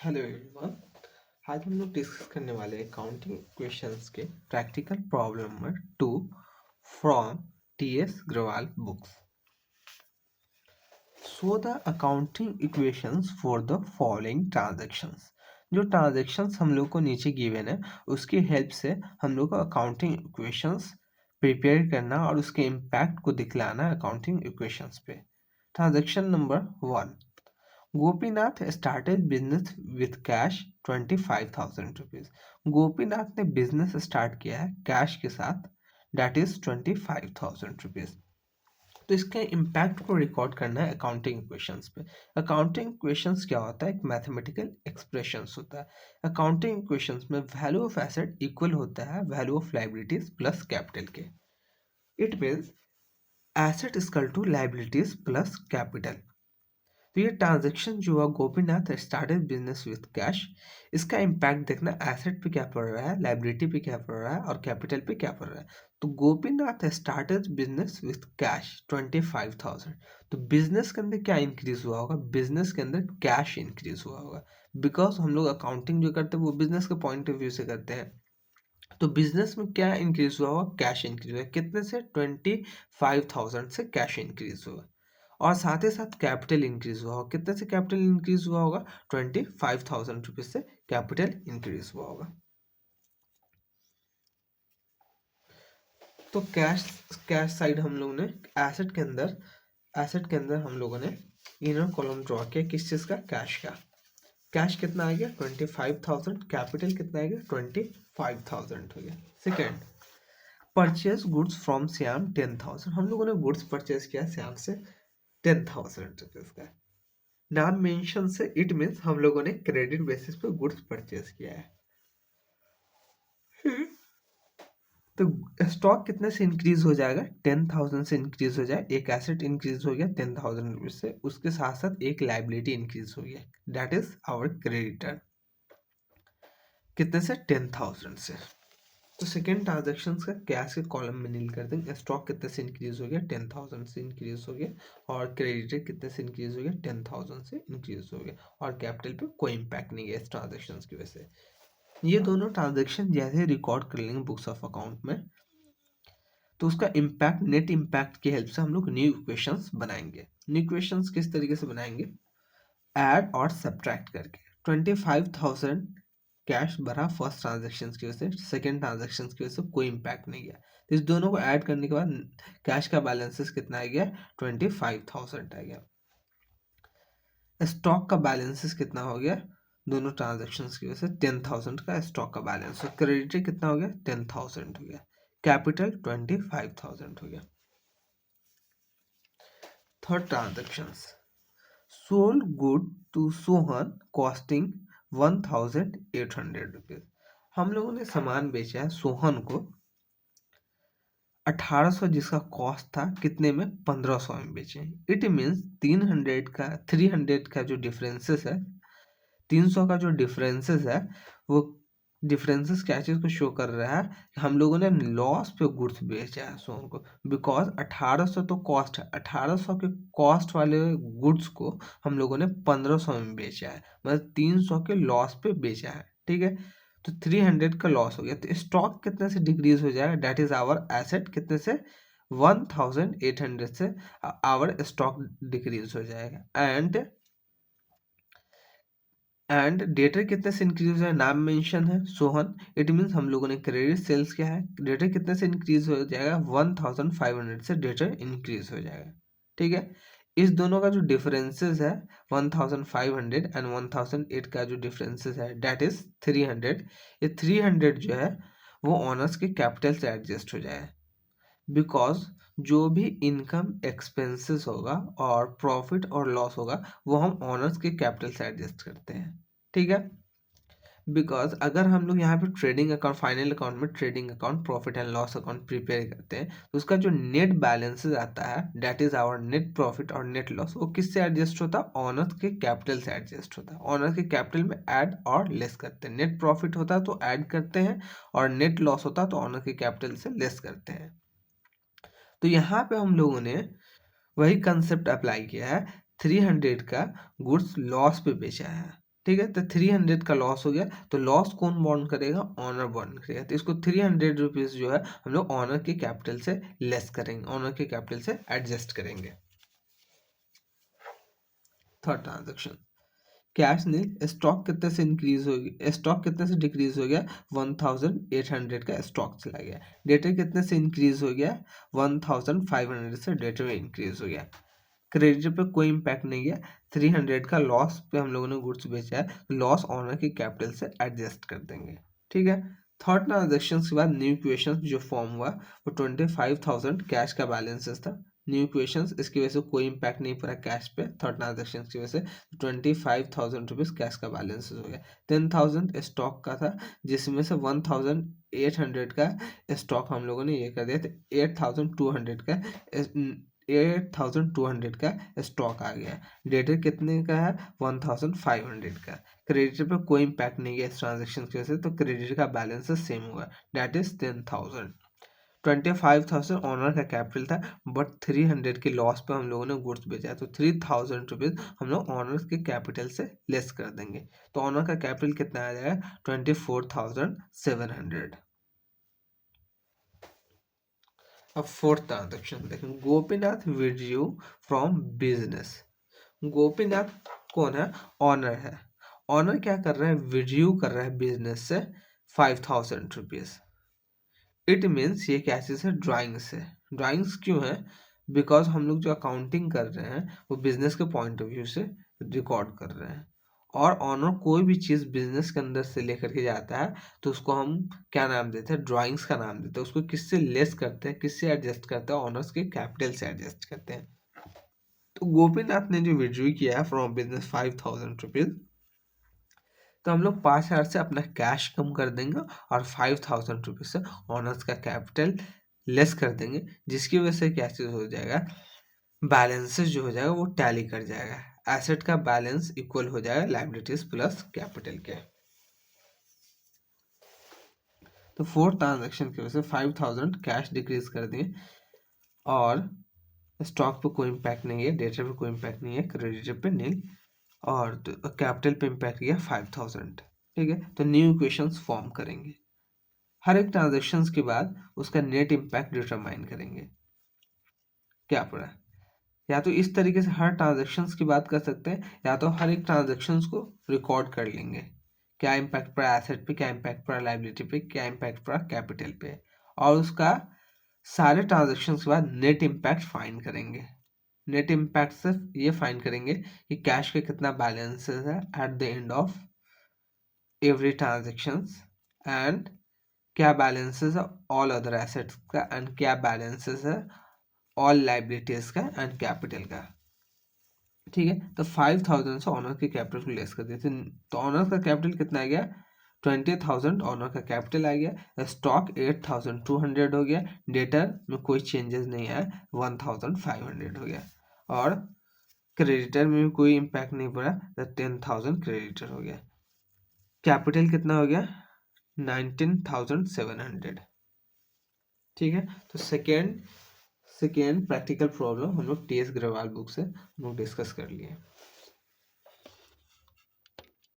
Hello everyone. आज हम लोग डिस्कस करने वाले हैं अकाउंटिंग इक्वेशंस के practical problem number 2 from T S Grewal books. So the accounting equations for the following transactions. जो ट्रांजैक्शंस हम लोग को नीचे गिवन है उसकी हेल्प से हम लोग को अकाउंटिंग इक्वेशंस प्रिपेयर करना और उसके इम्पैक्ट को दिखलाना अकाउंटिंग इक्वेशंस पे। Transaction number 1, Gopinath started business with cash 25,000 rupees. Gopinath ने बिजनेस स्टार्ट किया है कैश के साथ, डेट इज 25,000 रुपीज। तो इसके इम्पैक्ट को रिकॉर्ड करना है अकाउंटिंग इक्वेशंस पे। अकाउंटिंग इक्वेशंस क्या होता है? एक मैथमेटिकल एक्सप्रेशंस होता है। अकाउंटिंग इक्वेशंस में वैल्यू ऑफ एसेट इक्वल होता है value of liabilities plus capital के। It means asset equal to liabilities plus capital. तो ये ट्रांजैक्शन जो हुआ, Gopinath started business with cash, इसका इम्पैक्ट देखना एसेट पे क्या पड़ रहा है, लाइबिलिटी पे क्या पड़ रहा है और कैपिटल पे क्या पड़ रहा है। तो Gopinath started business with cash 25,000। तो बिजनेस के अंदर क्या इंक्रीज हुआ होगा? बिजनेस के अंदर कैश इंक्रीज हुआ होगा, बिकॉज हम लोग अकाउंटिंग जो करते हैं वो बिजनेस के पॉइंट ऑफ व्यू से करते हैं। तो बिजनेस में क्या इंक्रीज हुआ होगा? कैश इंक्रीज हुआ। कितने से? 25,000 से कैश इंक्रीज हुआ। और साथ ही साथ कैपिटल इंक्रीज हुआ होगा। कितने से कैपिटल इंक्रीज हुआ होगा? 25,000 रुपीज से कैपिटल इंक्रीज हुआ होगा। तो कैश कैश साइड हम लोगों ने एसेट के अंदर हम लोगों ने इनर कॉलम ड्रॉ किया। किस चीज का? कैश का। कैश कितना आ गया? 25,000। कैपिटल कितना आ गया? 25,000 हो गया। Second, purchase goods from Shyam 10,000। हम लोगों ने गुड्स परचेज किया श्याम से 10,000 रुपीज का। नाम मेंशन से इट मीन्स हम लोगों ने क्रेडिट बेसिस पे गुड्स परचेज किया है। तो स्टॉक कितने से इंक्रीज हो जाएगा? 10,000 से इंक्रीज हो जाए। एक एसेट इंक्रीज हो गया 10,000 रुपीज से, उसके साथ साथ एक लाइबिलिटी इंक्रीज हो गया, दैट इज आवर क्रेडिटर। कितने से? 10,000 से। तो सेकेंड ट्रांजेक्शन का कैश के कॉलम में नील कर देंगे। स्टॉक कितने से इंक्रीज हो गया? 10,000 से इंक्रीज हो गया। और क्रेडिटर कितने से इंक्रीज हो गया? 10,000 से इंक्रीज हो गया। और कैपिटल पे कोई इंपैक्ट नहीं है इस ट्रांजेक्शन की वजह से। ये दोनों ट्रांजेक्शन जैसे रिकॉर्ड कर लेंगे बुक्स ऑफ अकाउंट में, तो उसका इम्पैक्ट, नेट इम्पैक्ट की हेल्प से हम लोग न्यू इक्वेशंस बनाएंगे। न्यू इक्वेशंस किस तरीके से बनाएंगे? ऐड और सब्ट्रैक्ट करके। 25,000 कैश भरा फर्स्ट ट्रांजेक्शन की वजह से, सेकेंड ट्रांजेक्शन की वजह से कोई इम्पैक्ट नहीं गया। तो इस दोनों को ऐड करने के बाद कैश का बैलेंसेस कितना आ गया? 25,000 आ गया। स्टॉक का बैलेंसेस कितना हो गया? दोनों ट्रांजेक्शन्स की वजह से 10,000 का स्टॉक का बैलेंस। क्रेडिट कितना हो गया? 10,000 हो गया। कैपिटल 25,000 हो गया। Third transaction, sold good to Sohan costing 1,800 rupees. हम लोगों ने सामान बेचा है सोहन को 1800, जिसका कॉस्ट था कितने में? 1500 में बेचे। इट मीन्स 300 का जो डिफरेंसेस है, 300 का जो डिफरेंसेस है, वो डिफरेंसेस क्या चीज़ को शो कर रहा है? हम लोगों ने लॉस पे गुड्स बेचा है सोन को, बिकॉज 1800 तो कॉस्ट है। 1800 के कॉस्ट वाले गुड्स को हम लोगों ने 1500 में बेचा है, मतलब 300 के लॉस पे बेचा है। ठीक है, तो 300 का लॉस हो गया। तो स्टॉक कितने से डिक्रीज हो जाएगा? Debt is our asset. कितने से? 1,800 से आवर स्टॉक डिक्रीज हो जाएगा। एंड डेटर कितने से इंक्रीज है? नाम मेंशन है सोहन, इट मीन्स हम लोगों ने क्रेडिट सेल्स किया है। डेटर कितने से इंक्रीज हो जाएगा? 1,500 से डेटर इंक्रीज हो जाएगा। ठीक है, इस दोनों का जो डिफरेंसेस है 1,500 एंड 1,008 का जो डिफरेंसेस है डेट इज 300। ये 300 जो है वो ऑनर्स के कैपिटल से एडजस्ट हो जाए, बिकॉज जो भी इनकम एक्सपेंसेस होगा और प्रॉफिट और लॉस होगा वो हम ऑनर्स के कैपिटल से एडजस्ट करते हैं। ठीक है, बिकॉज अगर हम लोग यहाँ पे ट्रेडिंग अकाउंट, फाइनल अकाउंट में trading account, profit and loss account prepare करते हैं, तो उसका जो नेट बैलेंसेस आता है that is our net profit और नेट लॉस, वो किससे एडजस्ट होता है? ऑनर्स के कैपिटल से एडजस्ट होता है। ऑनर्स के कैपिटल में ऐड और लेस करते हैं। नेट प्रॉफिट होता है तो ऐड करते हैं, और नेट लॉस होता है तो ऑनर के कैपिटल से लेस करते हैं। तो यहाँ पे हम लोगों ने वही कंसेप्ट अप्लाई किया है। 300 का गुड्स लॉस पे बेचा है, ठीक है, तो 300 का लॉस हो गया, तो लॉस कौन बॉन्ड करेगा? ऑनर बॉन्ड करेगा। तो इसको 300 रुपीज जो है हम लोग ऑनर के कैपिटल से लेस करेंगे, ऑनर के कैपिटल से एडजस्ट करेंगे। थर्ड ट्रांजेक्शन, कैश नील, स्टॉक कितने से इंक्रीज हो गया, स्टॉक कितने से डिक्रीज हो गया? 1800 का स्टॉक चला गया। डेटर कितने से इंक्रीज हो गया? 1500 से डेटर इंक्रीज हो गया। क्रेडिटर पे कोई इम्पैक्ट नहीं है, 300 का लॉस पे हम लोगों ने गुड्स बेचा है, तो लॉस ऑनर के कैपिटल से एडजस्ट कर देंगे। ठीक है, थर्ड ट्रांजेक्शन के बाद न्यू इक्वेशन जो फॉर्म हुआ वो 25,000 कैश का बैलेंसेस था। न्यू इक्वेशंस, इसकी वजह से कोई इम्पैक्ट नहीं पड़ा कैश पे, थर्ड ट्रांजेक्शन की वजह से 25,000 कैश का बैलेंसेस हो गया। 10,000 स्टॉक का था, जिसमें से 1,800 का स्टॉक हम लोगों ने ये कर दिया, तो 8,200 का 8,200 का स्टॉक आ गया। डेटर कितने का है? 1,500 का। क्रेडिटर पे कोई इम्पैक्ट नहीं है इस ट्रांजेक्शन की वजह से, तो क्रेडिटर का बैलेंस सेम हुआ, डेट इज 10,000। 25,000 ऑनर का कैपिटल था, बट 300 के लॉस पे हम लोगों ने गुड्स बेचा, तो 3,000 रुपीज हम लोग ऑनर के कैपिटल से लेस कर देंगे, तो ऑनर का कैपिटल कितना आ जाएगा? 24,700। अब फोर्थ ट्रांजेक्शन देखें, Gopinath withdrew from business. Gopinath कौन है? ऑनर है। ऑनर क्या कर रहा है? विड्रू कर रहा है बिजनेस से 5,000 रुपीज। इट मीन्स ये क्या चीज़ है? ड्राइंग्स है। ड्राइंग्स क्यों है? बिकॉज हम लोग जो अकाउंटिंग कर रहे हैं वो बिजनेस के पॉइंट ऑफ व्यू से रिकॉर्ड कर रहे हैं, और ऑनर कोई भी चीज़ बिजनेस के अंदर से लेकर के जाता है तो उसको हम क्या नाम देते हैं? ड्राइंग्स का नाम देते हैं। उसको किससे लेस करते हैं, किससे एडजस्ट करते हैं? ऑनर्स के कैपिटल से एडजस्ट करते हैं। तो गोपीनाथ ने जो विड्रू किया है फ्रॉम बिजनेस 5,000 रुपीज, तो हम लोग 5,000 से अपना कैश कम कर देंगे और 5,000 रुपीज से ऑनर्स का कैपिटल लेस कर देंगे, जिसकी वजह से क्या चीज़ हो जाएगा? बैलेंसेस जो हो जाएगा वो टैली कर जाएगा, एसेट का बैलेंस इक्वल हो जाएगा लायबिलिटीज प्लस कैपिटल के। तो फोर्थ ट्रांजेक्शन की वजह से 5,000 कैश डिक्रीज कर दिए, और स्टॉक पे कोई इम्पैक्ट नहीं है, डेटर पे कोई इम्पैक्ट नहीं है, क्रेडिटर पे नील, और कैपिटल पे इम्पैक्ट किया 5,000। ठीक है, तो न्यू इक्वेशंस फॉर्म करेंगे। हर एक ट्रांजेक्शन के बाद उसका नेट इम्पैक्ट डिटरमाइन करेंगे। क्या पड़ा? या तो इस तरीके से हर ट्रांजेक्शन की बात कर सकते हैं, या तो हर एक ट्रांजेक्शन को रिकॉर्ड कर लेंगे, क्या इम्पैक्ट पड़ा एसेट पे, क्या इम्पैक्ट पड़ा लायबिलिटी पे, क्या इम्पैक्ट पड़ा कैपिटल पे, और उसका सारे ट्रांजेक्शन के बाद नेट इम्पैक्ट फाइंड करेंगे। नेट इम्पैक्ट से ये फाइंड करेंगे कि कैश का कितना बैलेंस है at the end of every transaction, and क्या बैलेंसेस है ऑल अदर एसेट्स का, एंड क्या बैलेंसेस है ऑल लाइबिलिटीज का एंड कैपिटल का। ठीक है, तो 5,000 से ऑनर के कैपिटल को लेस कर देते, तो ऑनर का कैपिटल कितना आ गया? 20,000 ऑनर का कैपिटल आ गया, स्टॉक 8,200 हो गया, डेटर में कोई चेंजेस नहीं आया, 1,500 हो गया, और क्रेडिटर में भी कोई इम्पैक्ट नहीं पड़ा, तो 10,000 क्रेडिटर हो गया। कैपिटल कितना हो गया? 19,700। ठीक है, तो सेकेंड प्रैक्टिकल प्रॉब्लम हम लोग टी एस ग्रेवाल बुक से हम लोग डिस्कस कर लिए।